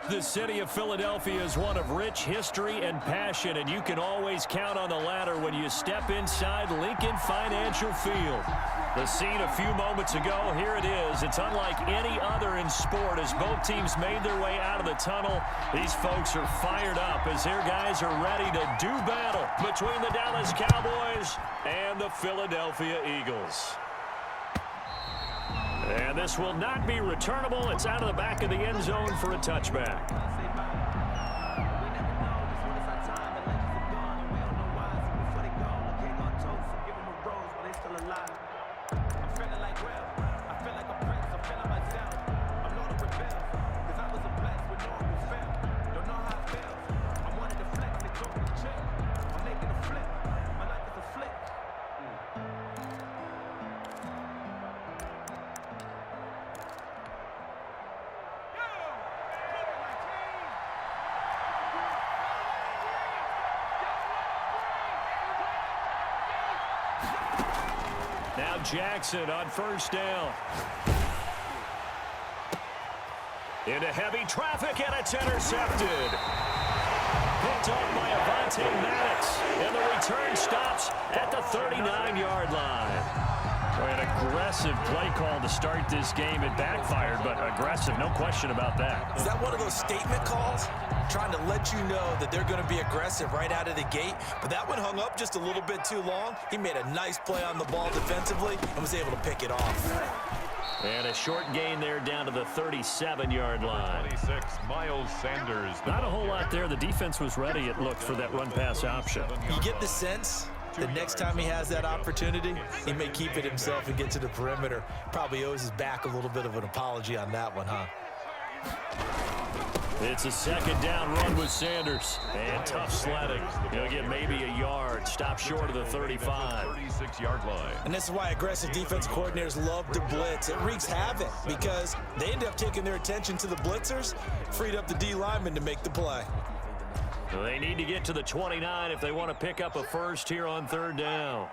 The city of Philadelphia is one of rich history and passion, and you can always count on the latter when you step inside Lincoln Financial Field. The scene a few moments ago, here it is. It's unlike any other in sport as both teams made their way out of the tunnel. These folks are fired up as their guys are ready to do battle between the Dallas Cowboys and the Philadelphia Eagles. And this will not be returnable. It's out of the back of the end zone for a touchback. Now Jackson on first down. Into heavy traffic, and it's intercepted. Picked off by Avonte Maddox, and the return stops at the 39-yard line. An aggressive play call to start this game. It backfired, but aggressive, no question about that. Is that one of those statement calls? Trying to let you know that they're going to be aggressive right out of the gate, but that one hung up just a little bit too long. He made a nice play on the ball defensively and was able to pick it off. And a short gain there down to the 37-yard line. 26, Miles Sanders. Not a whole lot there. The defense was ready, it looked, for that run-pass option. You get the sense the next time he has that opportunity, he may keep it himself and get to the perimeter. Probably owes his back a little bit of an apology on that one, huh? It's a second down run with Sanders. And tough sledding. He'll get maybe a yard. Stop short of the 35. 36-yard line. And this is why aggressive defense coordinators love to blitz. It wreaks havoc because they end up taking their attention to the blitzers, freed up the D lineman to make the play. They need to get to the 29 if they want to pick up a first here on third down.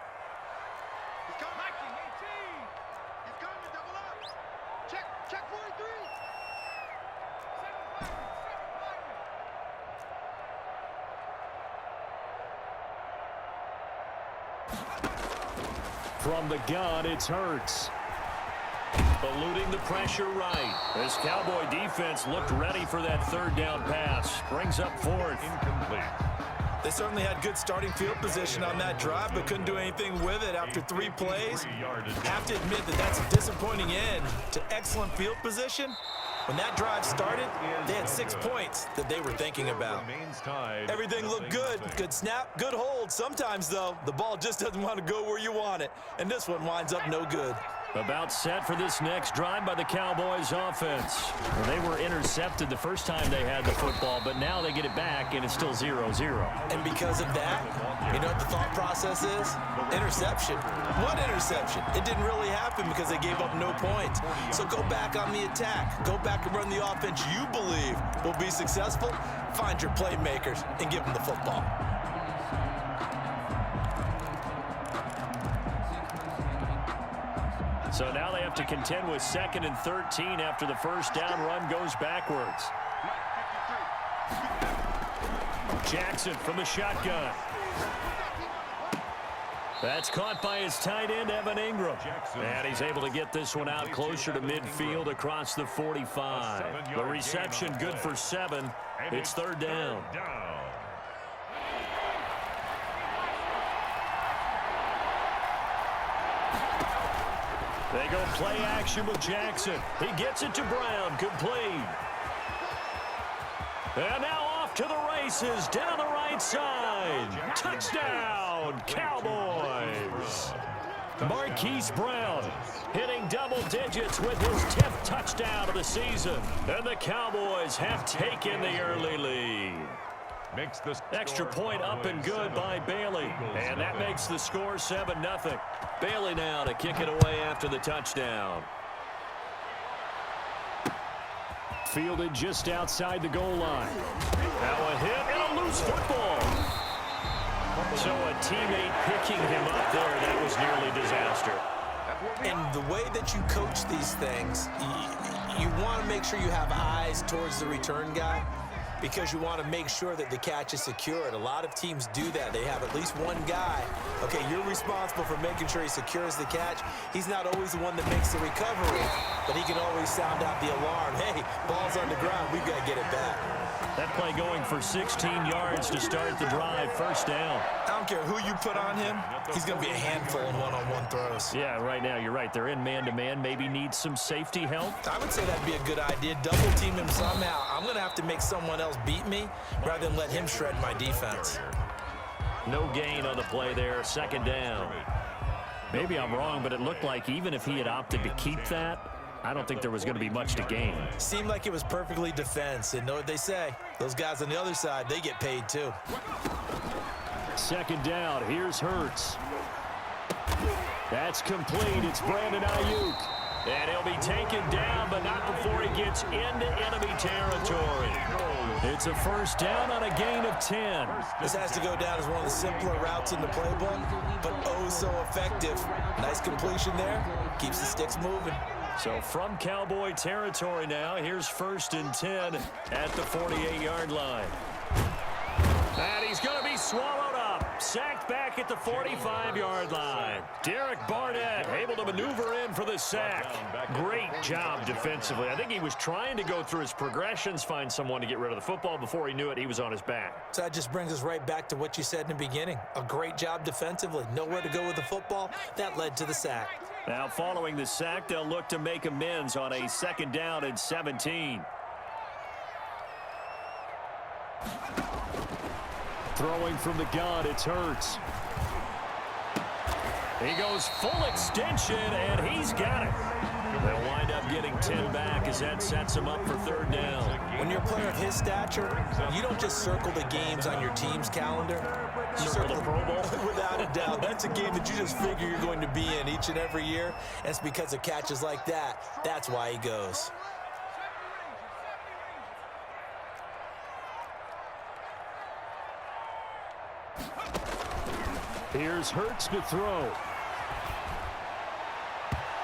From the gun, it's Hurts. Eluding the pressure right. This Cowboy defense looked ready for that third down pass. Brings up fourth. Incomplete. They certainly had good starting field position on that drive, but couldn't do anything with it after 3 plays. Have to admit that that's a disappointing end to excellent field position. When that drive started, they had 6 points that they were thinking about. Everything looked good. Good snap, good hold. Sometimes, though, the ball just doesn't want to go where you want it, and this one winds up no good. About set for this next drive by the Cowboys offense. Well, they were intercepted the first time they had the football, but now they get it back, and it's still 0-0. And because of that, you know what the thought process is? Interception. What interception? It didn't really happen because they gave up no points. So go back on the attack. Go back and run the offense you believe will be successful. Find your playmakers and give them the football. So now they have to contend with 2nd and 13 after the first down run goes backwards. Jackson from the shotgun. That's caught by his tight end, Evan Ingram. And he's able to get this one out closer to midfield across the 45. The reception good for 7. It's third down. They go play action with Jackson. He gets it to Brown, complete. And now off to the races, down the right side. Touchdown, Cowboys. Marquise Brown hitting double digits with his 10th touchdown of the season. And the Cowboys have taken the early lead. Extra point up and good by Bailey. And that makes the score 7-0. Bailey now to kick it away after the touchdown. Fielded just outside the goal line. Now a hit and a loose football. So a teammate picking him up there, that was nearly disaster. And the way that you coach these things, You want to make sure you have eyes towards the return guy because you want to make sure that the catch is secured. A lot of teams do that. They have at least one guy. Okay, you're responsible for making sure he secures the catch. He's not always the one that makes the recovery, but he can always sound out the alarm. Hey, ball's on the ground. We've got to get it back. That play going for 16 yards to start the drive. First down. I don't care who you put on him. He's going to be a handful in one-on-one throws. Yeah, right now, you're right. They're in man-to-man. Maybe needs some safety help. I would say that'd be a good idea. Double team him somehow. I'm going to have to make someone else beat me rather than let him shred my defense. No gain on the play there. Second down. Maybe I'm wrong, but it looked like even if he had opted to keep that, I don't think there was going to be much to gain. Seemed like it was perfectly defense. And know what they say? Those guys on the other side, they get paid too. Second down. Here's Hurts. That's complete. It's Brandon Ayuk. And he'll be taken down, but not before he gets into enemy territory. It's a first down on a gain of 10. This has to go down as one of the simpler routes in the playbook, but oh so effective. Nice completion there. Keeps the sticks moving. So from Cowboy territory now, here's first and 10 at the 48-yard line. And he's going to be swallowed up. Sacked back at the 45-yard line. Derek Barnett able to maneuver in for the sack. Great job defensively. I think he was trying to go through his progressions, find someone to get rid of the football. Before he knew it, he was on his back. So that just brings us right back to what you said in the beginning. A great job defensively. Nowhere to go with the football. That led to the sack. Now, following the sack, they'll look to make amends on a second down and 17. Throwing from the gun, it's Hurts. He goes full extension, and he's got it. They'll wind up getting 10 back as that sets him up for third down. When you're a player of his stature, you don't just circle the games on your team's calendar. You circle the Pro Bowl. Without a doubt. That's a game that you just figure you're going to be in each and every year. And it's because of catches like that. That's why he goes. Here's Hurts to throw.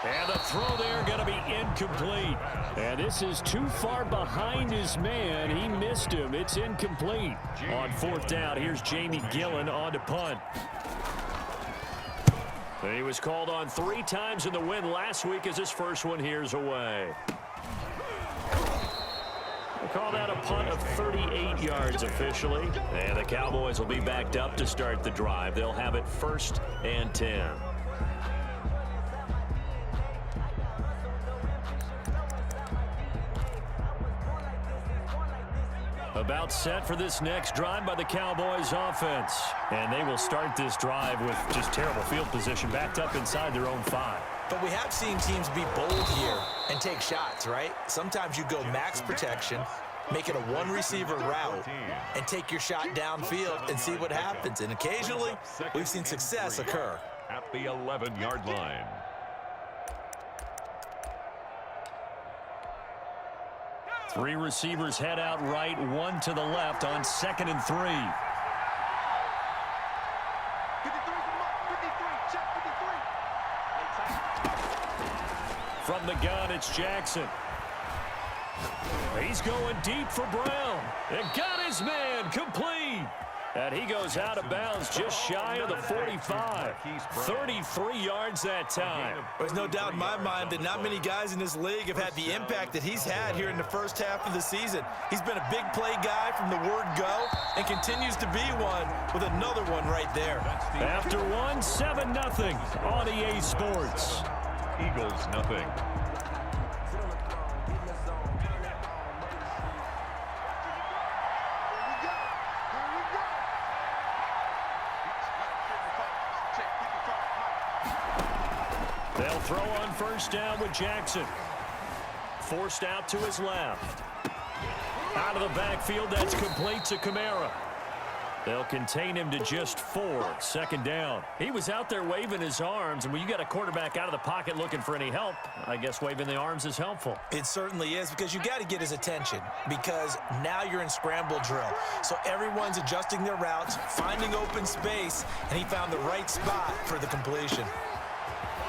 And the throw there going to be incomplete. And this is too far behind his man. He missed him. It's incomplete. On fourth down, here's Jamie Gillen on to punt. He was called on 3 times in the win last week as his first one here's away. We'll call that a punt of 38 yards officially. And the Cowboys will be backed up to start the drive. They'll have it first and 10. About set for this next drive by the Cowboys offense. And they will start this drive with just terrible field position backed up inside their own 5. But we have seen teams be bold here and take shots, right? Sometimes you go max protection, make it a one-receiver route, and take your shot downfield and see what happens. And occasionally, we've seen success occur. At the 11-yard line. Three receivers head out right, one to the left on 2nd and 3. From the gun, it's Jackson. He's going deep for Brown. And got his man complete. And he goes out of bounds just shy of the 45. 33 yards that time. There's no doubt in my mind that not many guys in this league have had the impact that he's had here in the first half of the season. He's been a big play guy from the word go and continues to be one with another one right there. After one, 7-0 on EA Sports. Eagles, nothing. They'll throw on first down with Jackson. Forced out to his left. Out of the backfield, that's complete to Kamara. They'll contain him to just 4. Second down. He was out there waving his arms, and when you got a quarterback out of the pocket looking for any help, I guess waving the arms is helpful. It certainly is, because you got to get his attention, because now you're in scramble drill. So everyone's adjusting their routes, finding open space, and he found the right spot for the completion.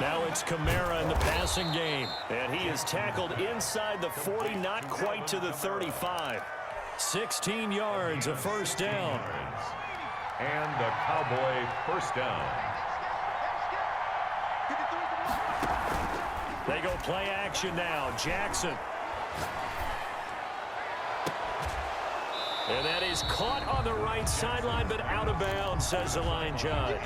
Now it's Kamara in the passing game. And he is tackled inside the 40, not quite to the 35. 16 yards, a first down. And the Cowboy first down. They go play action now. Jackson. And that is caught on the right sideline, but out of bounds, says the line judge.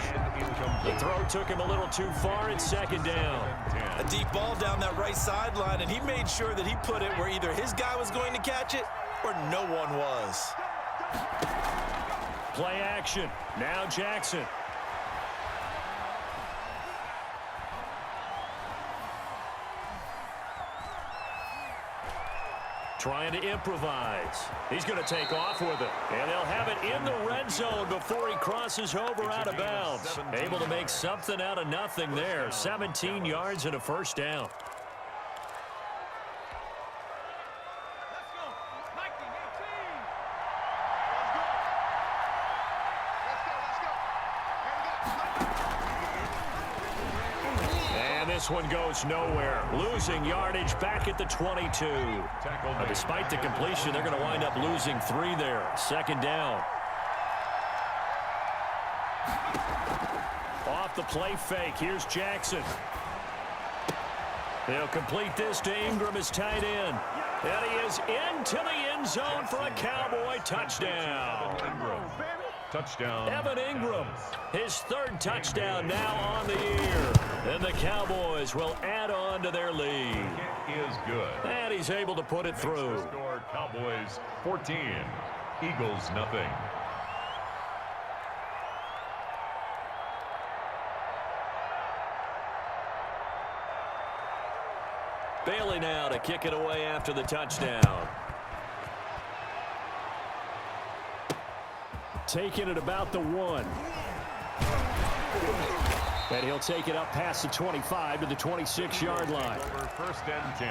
The throw took him a little too far. It's second down. A deep ball down that right sideline, and he made sure that he put it where either his guy was going to catch it or no one was. Play action. Now Jackson. Trying to improvise. He's going to take off with it. And they'll have it in the red zone before he crosses over out of bounds. Able to make something out of nothing there. 17 yards and a first down. This one goes nowhere. Losing yardage back at the 22. Despite the completion, they're going to wind up losing 3 there. Second down. Off the play fake. Here's Jackson. They'll complete this to Ingram, his tight end. And he is into the end zone for a Cowboy touchdown. Touchdown. Evan Ingram, his 3rd touchdown now on the year. And the Cowboys will add on to their lead. It is good. And he's able to put it through. Score Cowboys 14, Eagles nothing. Bailey now to kick it away after the touchdown. Taking it about the 1. And he'll take it up past the 25 to the 26-yard line. Over 1st and 10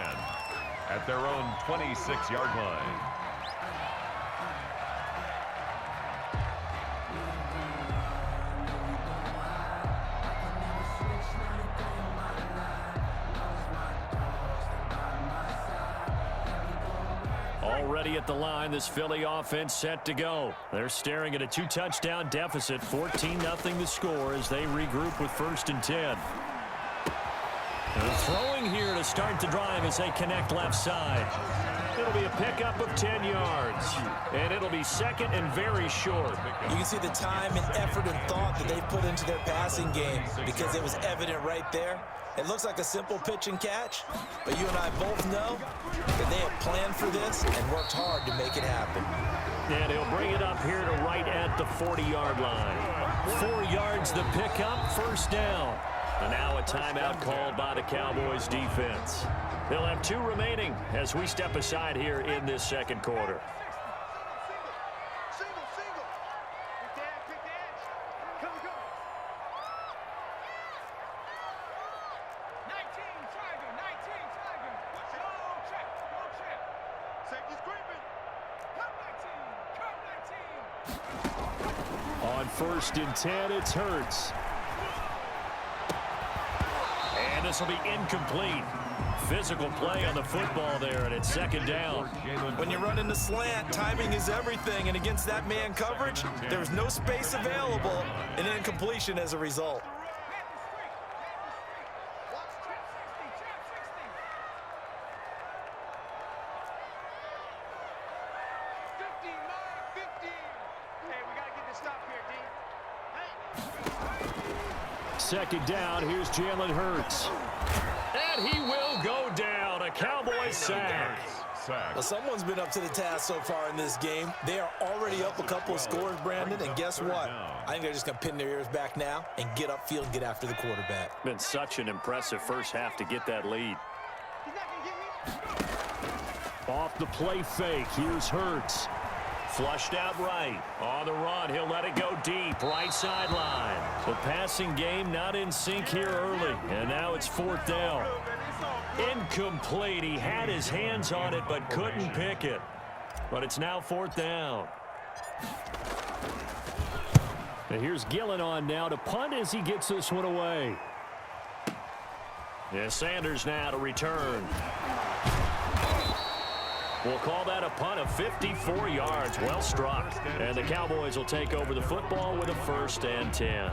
at their own 26-yard line. Already at the line, this Philly offense set to go. They're staring at a 2-touchdown deficit, 14-0 the score as they regroup with 1st and 10. And throwing here to start the drive as they connect left side. It'll be a pickup of 10 yards, and it'll be second and very short. You can see the time and effort and thought that they put into their passing game because it was evident right there. It looks like a simple pitch and catch, but you and I both know that they have planned for this and worked hard to make it happen. And he'll bring it up here to right at the 40-yard line. 4 yards the pickup, 1st down. And now a timeout called by the Cowboys defense. They'll have 2 remaining as we step aside here in this second quarter. On 1st and 10, it's Hurts. And this will be incomplete. Physical play on the football there, and it's second down. When you run in the slant, timing is everything, and against that man coverage, there's no space available, and incompletion as a result. Second down, here's Jalen Hurts. And he will go down. A Cowboy sack. Well, someone's been up to the task so far in this game. They are already up a couple of scores, Brandon, and guess what? I think they're just going to pin their ears back now and get upfield and get after the quarterback. Been such an impressive first half to get that lead. Off the play fake, here's Hurts. Flushed out right. On the run, he'll let it go deep. Right sideline. The passing game not in sync here early. And now it's 4th down. Incomplete. He had his hands on it but couldn't pick it. But it's now 4th down. And here's Gillen on now to punt as he gets this one away. Yeah, Sanders now to return. We'll call that a punt of 54 yards. Well struck. And the Cowboys will take over the football with a 1st and 10.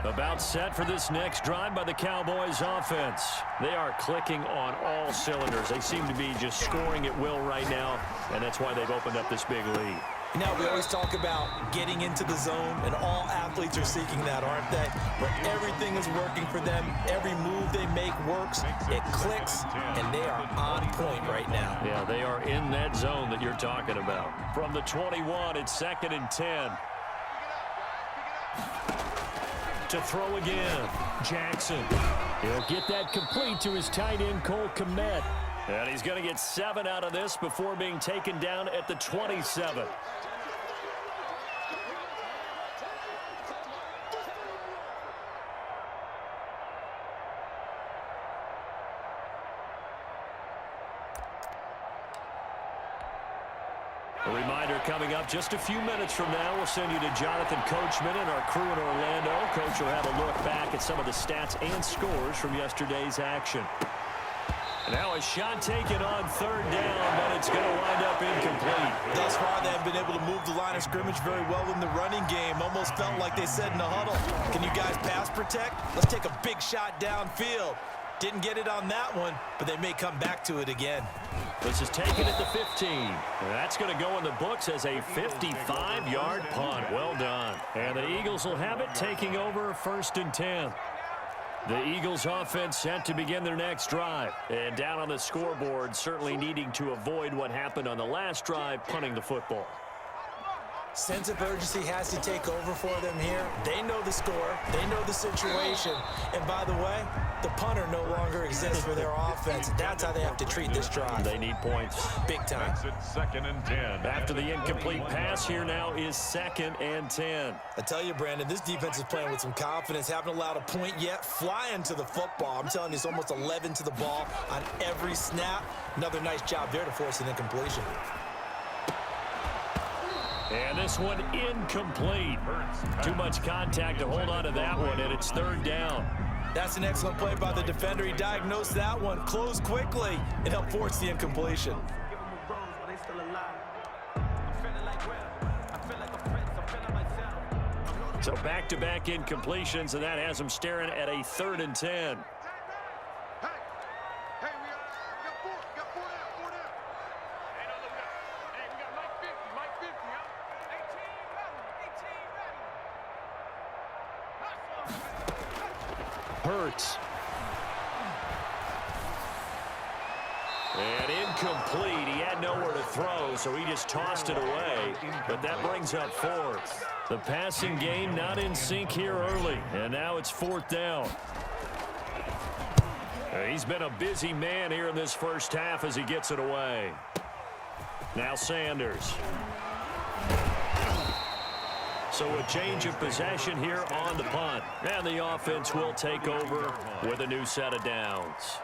About set for this next drive by the Cowboys offense. They are clicking on all cylinders. They seem to be just scoring at will right now, and that's why they've opened up this big lead. You know, we always talk about getting into the zone, and all athletes are seeking that, aren't they? Where everything is working for them, every move they make works, it clicks, and they are on point right now. Yeah, they are in that zone that you're talking about. From the 21, it's 2nd and 10. To throw again, Jackson. He'll get that complete to his tight end, Cole Kmet. And he's going to get 7 out of this before being taken down at the 27. A reminder coming up just a few minutes from now. We'll send you to Jonathan Coachman and our crew in Orlando. Coach will have a look back at some of the stats and scores from yesterday's action. Now a shot taken on 3rd down, but it's going to wind up incomplete. Thus far, they have been able to move the line of scrimmage very well in the running game. Almost felt like they said in the huddle, can you guys pass protect? Let's take a big shot downfield. Didn't get it on that one, but they may come back to it again. This is taken at the 15. That's going to go in the books as a 55-yard punt. Well done. And the Eagles will have it, taking over 1st and 10. The Eagles offense set to begin their next drive. And down on the scoreboard, certainly needing to avoid what happened on the last drive, punting the football. Sense of urgency has to take over for them here. They know the score. They know the situation. And by the way, the punter no longer exists for their offense. That's how they have to treat this drive. They need points. Big time. It's 2nd and 10. After the incomplete pass, here now is 2nd and 10. I tell you, Brandon, this defense is playing with some confidence. Haven't allowed a point yet. Flying to the football. I'm telling you, it's almost 11 to the ball on every snap. Another nice job there to force an incompletion. And this one incomplete. Too much contact to hold on to that one, and it's 3rd down. That's an excellent play by the defender. He diagnosed that one, closed quickly, and helped force the incompletion. So back-to-back incompletions, and that has him staring at a 3rd and 10. Hurts. And incomplete. He had nowhere to throw, so he just tossed it away. But that brings up 4th. The passing game not in sync here early, and now it's 4th down. He's been a busy man here in this first half as he gets it away. Now Sanders. So a change of possession here on the punt. And the offense will take over with a new set of downs.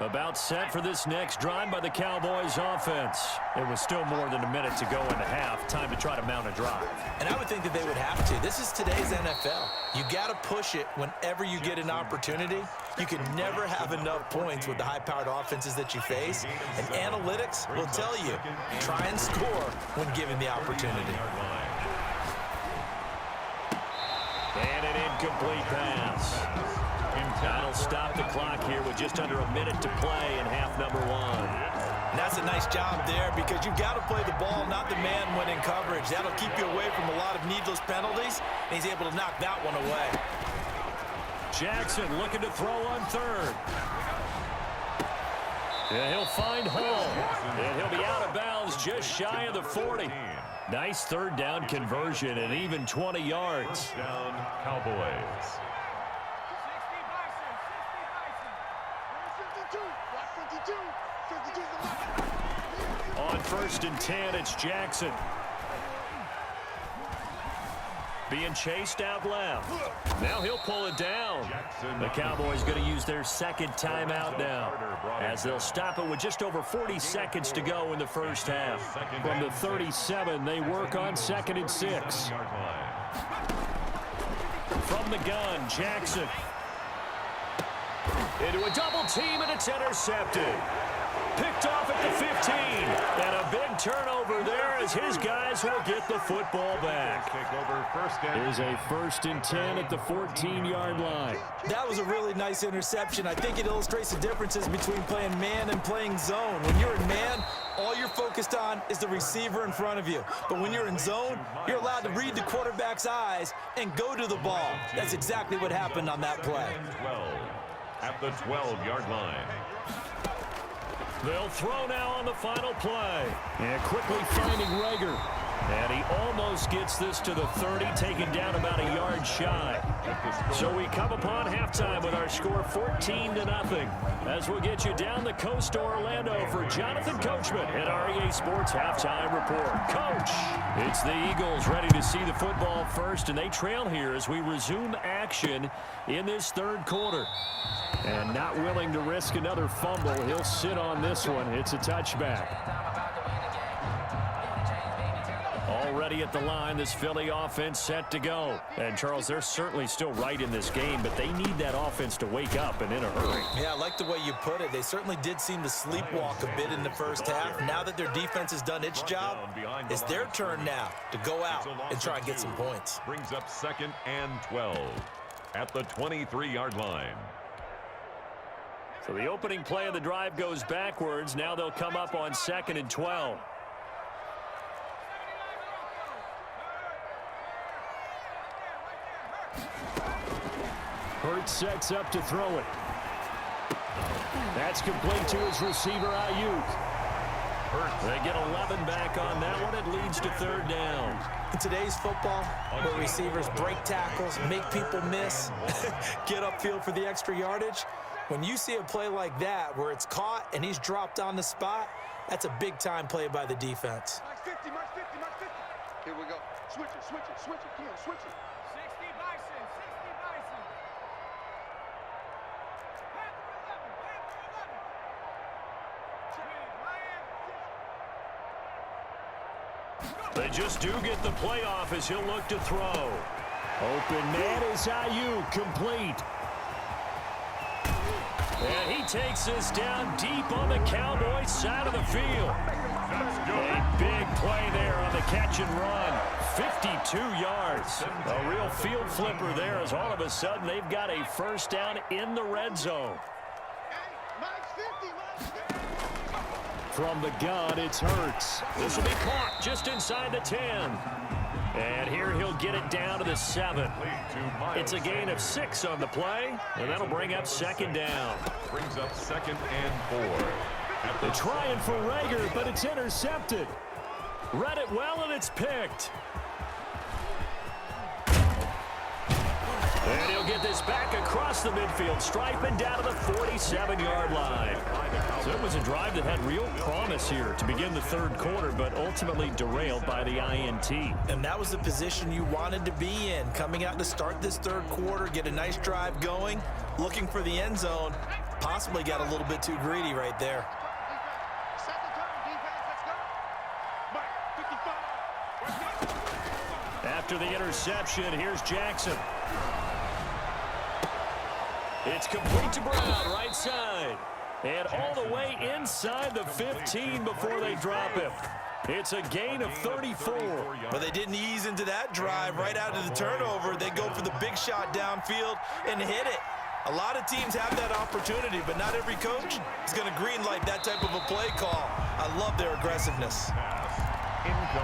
About set for this next drive by the Cowboys offense. It was still more than a minute to go in the half. Time to try to mount a drive. And I would think that they would have to. This is today's NFL. You got to push it whenever you get an opportunity. You can never have enough points with the high-powered offenses that you face. And analytics will tell you, try and score when given the opportunity. And an incomplete pass. That'll stop the clock here with just under a minute to play in half number 1. And that's a nice job there because you've got to play the ball, not the man when in coverage. That'll keep you away from a lot of needless penalties, and he's able to knock that one away. Jackson looking to throw on 3rd. And he'll find Hall. And he'll be out of bounds just shy of the 40. Nice 3rd down conversion and even 20 yards. Down Cowboys. On 1st and 10, it's Jackson. Being chased out left. Now he'll pull it down. The Cowboys going to use their second timeout now, as they'll stop it with just over 40 seconds to go in the first half. From the 37, they work on 2nd and 6. From the gun, Jackson. Into a double team, and it's intercepted. Picked off at the 15. And a big turnover there as his guys will get the football back. Here's a 1st and 10 at the 14-yard line. That was a really nice interception. I think it illustrates the differences between playing man and playing zone. When you're in man, all you're focused on is the receiver in front of you. But when you're in zone, you're allowed to read the quarterback's eyes and go to the ball. That's exactly what happened on that play. 12 at the 12-yard line. They'll throw now on the final play. And quickly finding Rager. And he almost gets this to the 30, taken down about a yard shy. So we come upon halftime with our score 14-0. As we'll get you down the coast to Orlando for Jonathan Coachman at REA Sports Halftime Report. Coach, it's the Eagles ready to see the football first, and they trail here as we resume action in this 3rd quarter. And not willing to risk another fumble, he'll sit on this one. It's a touchback. Already at the line, this Philly offense set to go. And, Charles, they're certainly still right in this game, but they need that offense to wake up and in a hurry. Yeah, I like the way you put it. They certainly did seem to sleepwalk a bit in the first half. Now that their defense has done its job, it's their turn now to go out and try and get some points. Brings up 2nd and 12 at the 23-yard line. So the opening play of the drive goes backwards. Now they'll come up on 2nd and 12. Hurts sets up to throw it. That's complete to his receiver, Ayuk. They get 11 back on that one. It leads to 3rd down. In today's football, where receivers break tackles, make people miss, get upfield for the extra yardage, when you see a play like that where it's caught and he's dropped on the spot, that's a big-time play by the defense. Mark 50, Mark 50, Mark 50. Here we go. Switch it, switch it, switch it. Ken, switch it. 60 Bison, 60 Bison. They just do get the playoff as he'll look to throw. Open man is Ayuk, complete. And he takes this down deep on the Cowboys side of the field. A big play there on the catch and run. 52 yards. A real field flipper there as all of a sudden they've got a 1st down in the red zone. From the gun, it's Hurts. This will be caught just inside the 10. And here he'll get it down to the 7. It's a gain of 6 on the play, and that'll bring up 2nd down. Brings up 2nd and 4. They're trying for Rager, but it's intercepted. Read it well, and it's picked. And he'll get this back across the midfield stripe and down to the 47-yard line. So it was a drive that had real promise here to begin the 3rd quarter, but ultimately derailed by the INT. And that was the position you wanted to be in, coming out to start this 3rd quarter, get a nice drive going, looking for the end zone, possibly got a little bit too greedy right there. After the interception, here's Jackson. It's complete to Brown, right side. And all the way inside the 15 before they drop him. It's a gain of 34. But they didn't ease into that drive right out of the turnover. They go for the big shot downfield and hit it. A lot of teams have that opportunity, but not every coach is going to greenlight that type of a play call. I love their aggressiveness.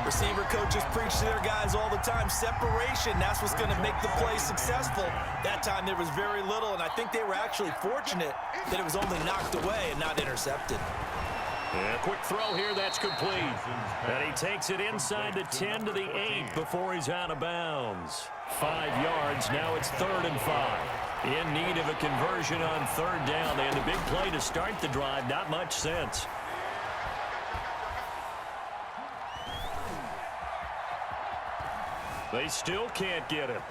Receiver coaches preach to their guys all the time. Separation, that's what's going to make the play successful. That time there was very little, and I think they were actually fortunate that it was only knocked away and not intercepted. And a quick throw here, that's complete. And he takes it inside the 10 to the 8 before he's out of bounds. 5 yards, now it's 3rd and 5. In need of a conversion on third down. They had a big play to start the drive. Not much sense. They still can't get him.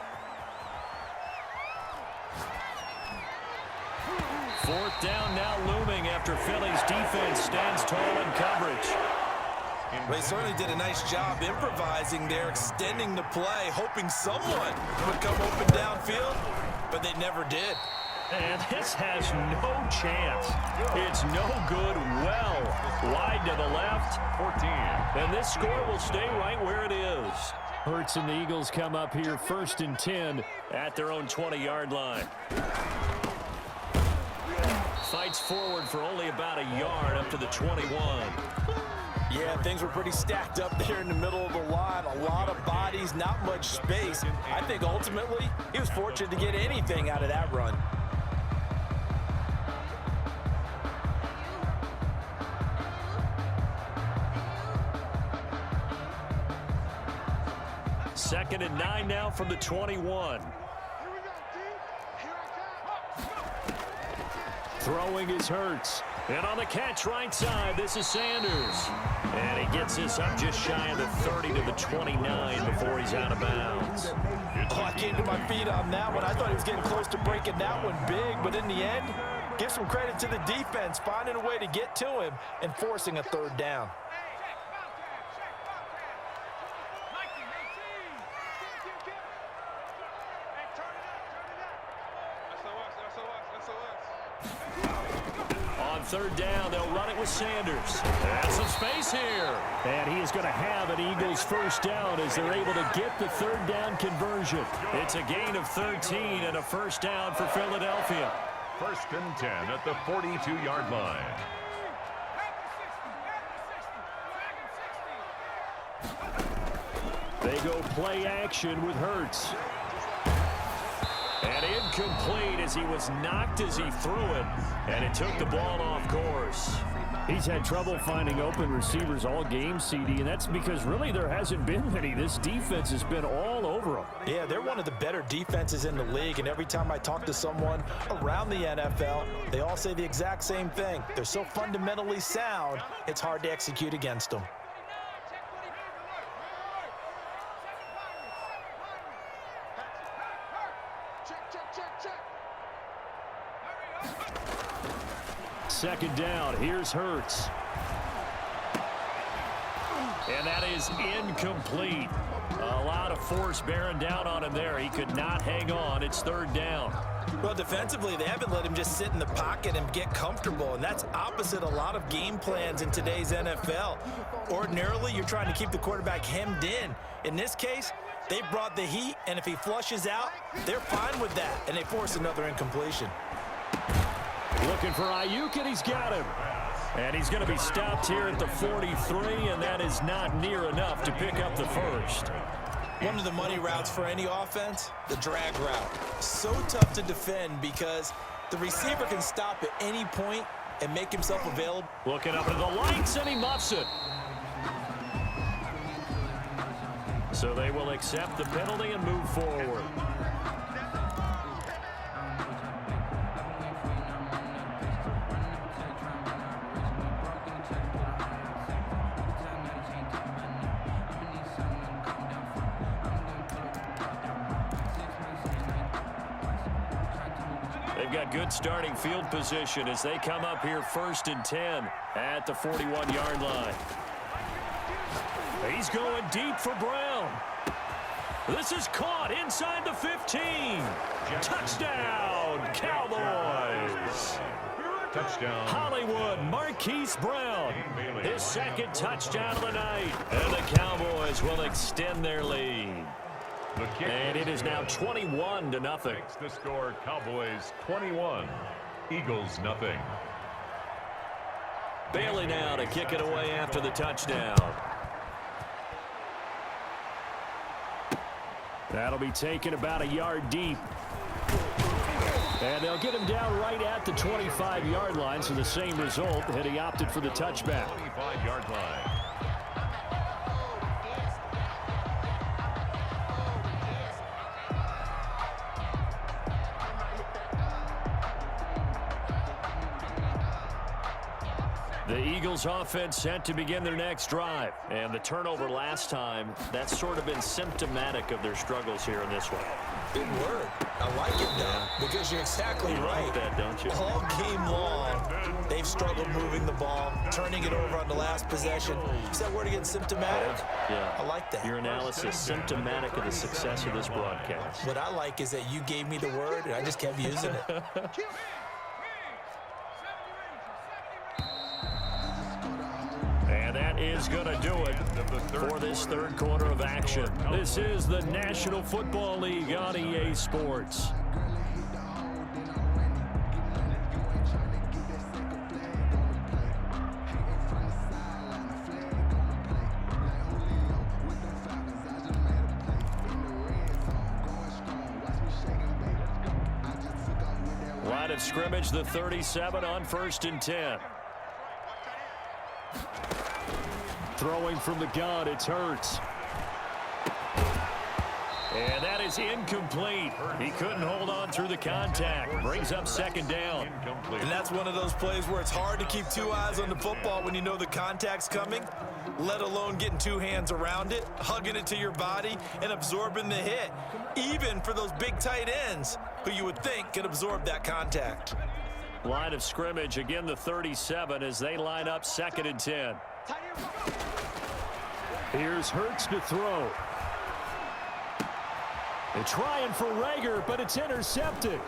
Fourth down now looming after Philly's defense stands tall in coverage. They certainly did a nice job improvising there, extending the play, hoping someone would come open downfield, but they never did. And this has no chance. It's no good. Well, wide to the left. 14. And this score will stay right where it is. Hurts and the Eagles come up here 1st and 10 at their own 20-yard line. Fights forward for only about a yard up to the 21. Yeah, things were pretty stacked up there in the middle of the line. A lot of bodies, not much space. I think ultimately he was fortunate to get anything out of that run. Second and 9 now from the 21. Throwing is Hurts. And on the catch right side, this is Sanders. And he gets this up just shy of the 30 to the 29 before he's out of bounds. Oh, I came to my feet on that one. I thought he was getting close to breaking that one big, but in the end, give some credit to the defense, finding a way to get to him and forcing a third down. Third down, they'll run it with Sanders. And some space here. And he is going to have an Eagles first down as they're able to get the third down conversion. It's a gain of 13 and a first down for Philadelphia. 1st and 10 at the 42-yard line. They go play action with Hurts. And incomplete as he was knocked as he threw it. And it took the ball off course. He's had trouble finding open receivers all game, CD, and that's because really there hasn't been many. This defense has been all over them. Yeah, they're one of the better defenses in the league, and every time I talk to someone around the NFL, they all say the exact same thing. They're so fundamentally sound, it's hard to execute against them. Second down, here's Hurts. And that is incomplete. A lot of force bearing down on him there. He could not hang on. It's third down. Well, defensively, they haven't let him just sit in the pocket and get comfortable, and that's opposite a lot of game plans in today's NFL. Ordinarily, you're trying to keep the quarterback hemmed in. In this case, they brought the heat, and if he flushes out, they're fine with that, and they force another incompletion. Looking for Ayuk, and he's got him. And he's going to be stopped here at the 43, and that is not near enough to pick up the first. One of the money routes for any offense, the drag route. So tough to defend because the receiver can stop at any point and make himself available. Looking up at the lights, and he muffs it. So they will accept the penalty and move forward. They've got good starting field position as they come up here 1st and 10 at the 41-yard line. He's going deep for Brown. This is caught inside the 15. Touchdown, Cowboys. Touchdown. Hollywood, Marquise Brown. His second touchdown of the night. And the Cowboys will extend their lead. And it is now 21-0. Makes the score Cowboys 21, Eagles nothing. Bailey now to kick it away after the touchdown. That'll be taken about a yard deep. And they'll get him down right at the 25-yard line, so the same result, and he opted for the touchback. 25-yard line. The Eagles offense set to begin their next drive. And the turnover last time, that's sort of been symptomatic of their struggles here in this one. Big word. I like it, though, because you're exactly right. Like that, don't you? All game long, they've struggled moving the ball, turning it over on the last possession. Is that word again, symptomatic? Yeah. I like that. Your analysis, symptomatic of the success of this broadcast. What I like is that you gave me the word, and I just kept using it. And that is going to do it for this third quarter of action. This is the National Football League on EA Sports. Line of scrimmage, the 37 on 1st and 10. Throwing from the gun, it's Hurts. And that is incomplete. He couldn't hold on through the contact. Brings up 2nd down. And that's one of those plays where it's hard to keep 2 eyes on the football when you know the contact's coming, let alone getting 2 hands around it, hugging it to your body, and absorbing the hit, even for those big tight ends who you would think could absorb that contact. Line of scrimmage, again the 37 as they line up 2nd and 10. Here's Hurts to throw. They're trying for Rager, but it's intercepted.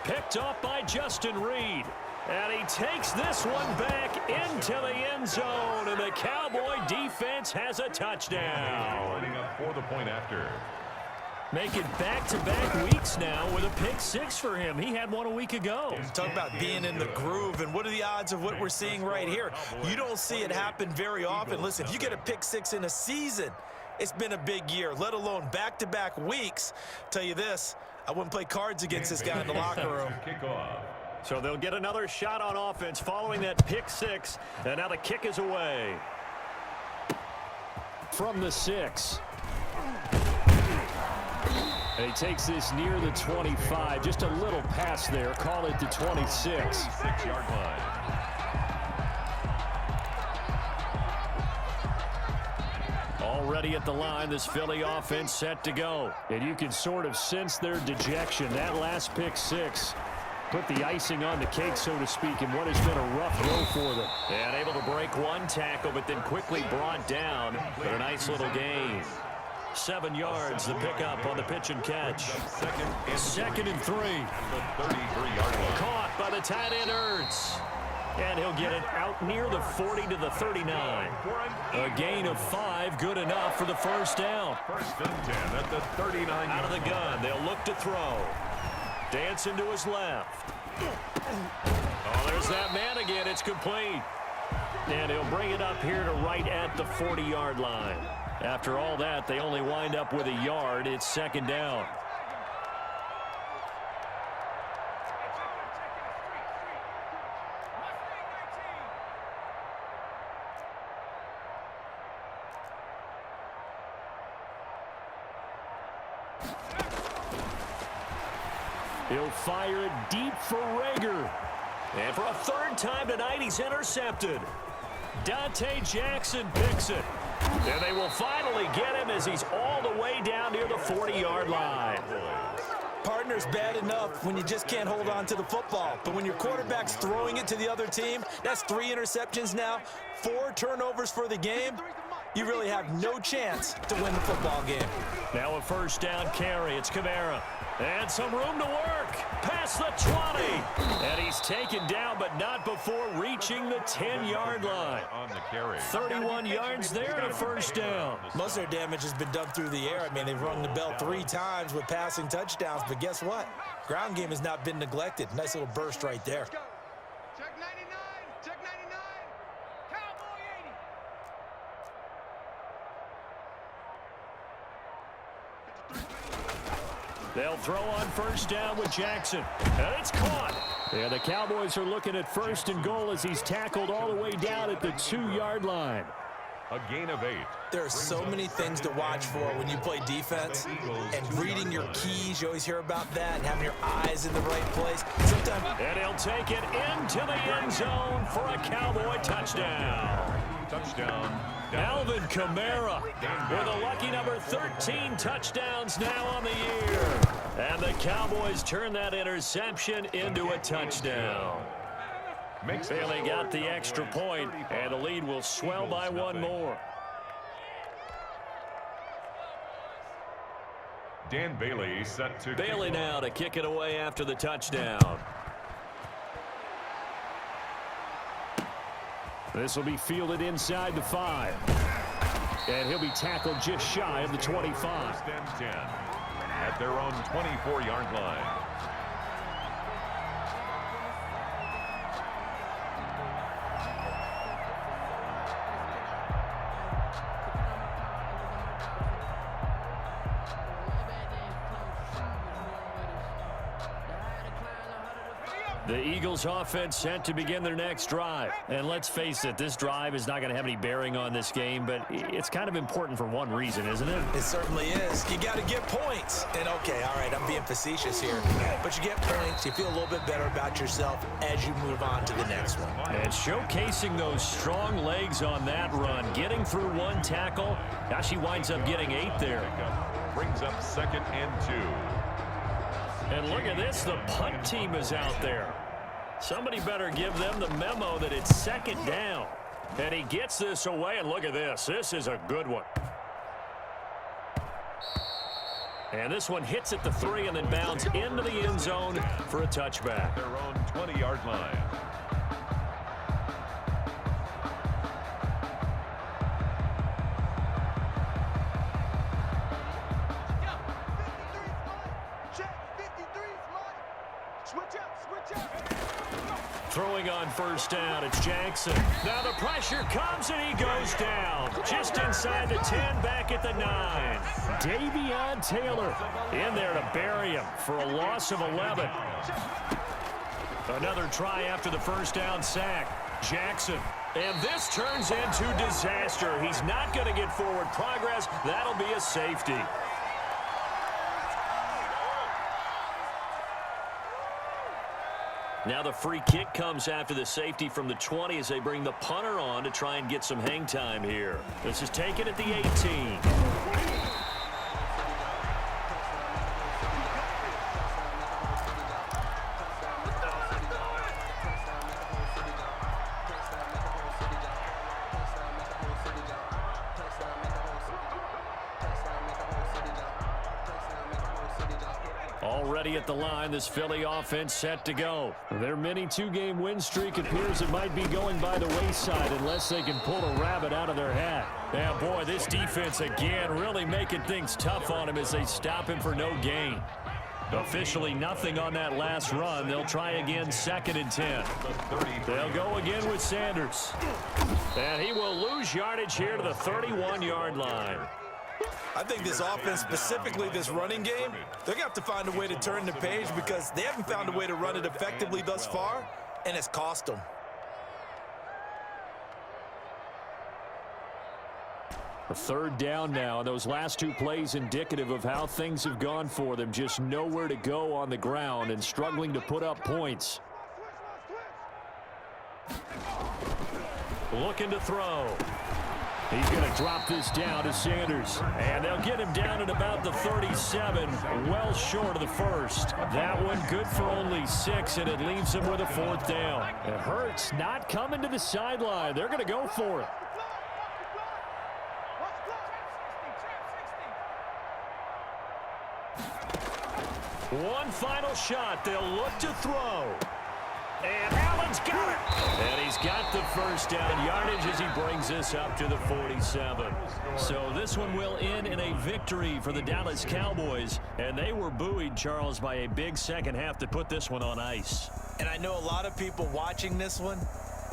Picked off by Justin Reed. And he takes this one back into the end zone. And the Cowboy defense has a touchdown. Lining up for the point after. Make it back-to-back weeks now with a pick 6 for him. He had one a week ago. Talk about being in the groove, and what are the odds of what we're seeing right here? You don't see it happen very often. Listen, if you get a pick 6 in a season, it's been a big year, let alone back-to-back weeks. Tell you this, I wouldn't play cards against this guy in the locker room. So they'll get another shot on offense following that pick 6, and now the kick is away. From the 6. And he takes this near the 25. Just a little pass there. Call it the 26. 6-yard line. Already at the line, this Philly offense set to go. And you can sort of sense their dejection. That last pick 6 put the icing on the cake, so to speak, in what has been a rough go for them. And able to break one tackle, but then quickly brought down. But a nice little gain. 7 yards, the pickup on the pitch and catch. 2nd and 3. The 33-yard line. Caught by the tight end Hurts. And he'll get it out near the 40 to the 39. A gain of 5, good enough for the first down. 1st and 10 at the 39. Out of the gun, they'll look to throw. Dancing to his left. Oh, there's that man again. It's complete. And he'll bring it up here to right at the 40-yard line. After all that, they only wind up with a yard. It's 2nd down. He'll fire it deep for Rager. And for a 3rd time tonight, he's intercepted. Dante Jackson picks it. And they will finally get him as he's all the way down near the 40-yard line. Partner's bad enough when you just can't hold on to the football. But when your quarterback's throwing it to the other team, that's 3 interceptions now, 4 turnovers for the game. You really have no chance to win the football game. Now a 1st down carry. It's Kamara. And some room to work. Past the 20. And he's taken down, but not before reaching the 10-yard line. On the carry. 31 yards there and a 1st down. Most of their damage has been done through the air. I mean, they've rung the bell 3 times with passing touchdowns, but guess what? Ground game has not been neglected. Nice little burst right there. Check 99. Check 99. Cowboy 80. They'll throw on 1st down with Jackson. And it's caught. And the Cowboys are looking at 1st and goal as he's tackled all the way down at the 2-yard line. A gain of 8. There are so many things to watch for when you play defense, and reading your keys, you always hear about that, and having your eyes in the right place. Sometimes, and he'll take it into the end zone for a Cowboy touchdown. Touchdown. Alvin Kamara with a lucky number 13 touchdowns now on the year. And the Cowboys turn that interception into a touchdown. Bailey got the extra point, and the lead will swell by one more. Dan Bailey set to Bailey now to kick it away after the touchdown. This will be fielded inside the 5. And he'll be tackled just shy of the 25. First and 10 at their own 24-yard line. The Eagles offense set to begin their next drive. And let's face it, this drive is not going to have any bearing on this game, but it's kind of important for one reason, isn't it? it certainly is. You got to get points. And okay, all right, I'm being facetious here. But you get points, you feel a little bit better about yourself as you move on to the next one. And showcasing those strong legs on that run, getting through one tackle. Now she winds up getting 8 there. Brings up 2nd and 2. And look at this, the punt team is out there. Somebody better give them the memo that it's 2nd down. And he gets this away, and look at this. This is a good one. And this one hits at the 3 and then bounds into the end zone for a touchback. Their own 20-yard line. Throwing on first down, it's Jackson. Now the pressure comes and he goes down. Just inside the 10, back at the 9. Davion Taylor in there to bury him for a loss of 11. Another try after the first down sack. Jackson. And this turns into disaster. He's not going to get forward progress. That'll be a safety. Now the free kick comes after the safety from the 20 as they bring the punter on to try and get some hang time here. This is taken at the 18. Already at the line, this Philly offense set to go. Their mini 2-game win streak appears it might be going by the wayside unless they can pull a rabbit out of their hat. Yeah, boy, this defense again really making things tough on him as they stop him for no gain. Officially nothing on that last run. They'll try again 2nd and 10. They'll go again with Sanders. And he will lose yardage here to the 31-yard line. I think this offense, specifically this running game, they're going to have to find a way to turn the page because they haven't found a way to run it effectively thus far, and it's cost them. A 3rd down now, and those last 2 plays indicative of how things have gone for them. Just nowhere to go on the ground and struggling to put up points. Looking to throw. He's going to drop this down to Sanders. And they'll get him down at about the 37, well short of the 1st. That one good for only 6, and it leaves him with a 4th down. And Hurts not coming to the sideline. They're going to go for it. One final shot. They'll look to throw. And Allen's got it. And he's got the first down yardage as he brings this up to the 47. So this one will end in a victory for the Dallas Cowboys. And they were buoyed, Charles, by a big second half to put this one on ice. And I know a lot of people watching this one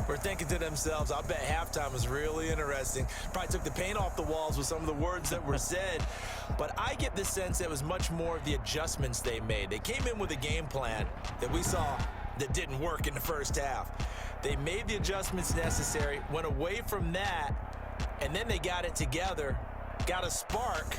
were thinking to themselves, I bet halftime was really interesting. Probably took the paint off the walls with some of the words that were said. But I get the sense it was much more of the adjustments they made. They came in with a game plan that we saw that didn't work in the first half. They made the adjustments necessary, went away from that, and then they got it together, got a spark,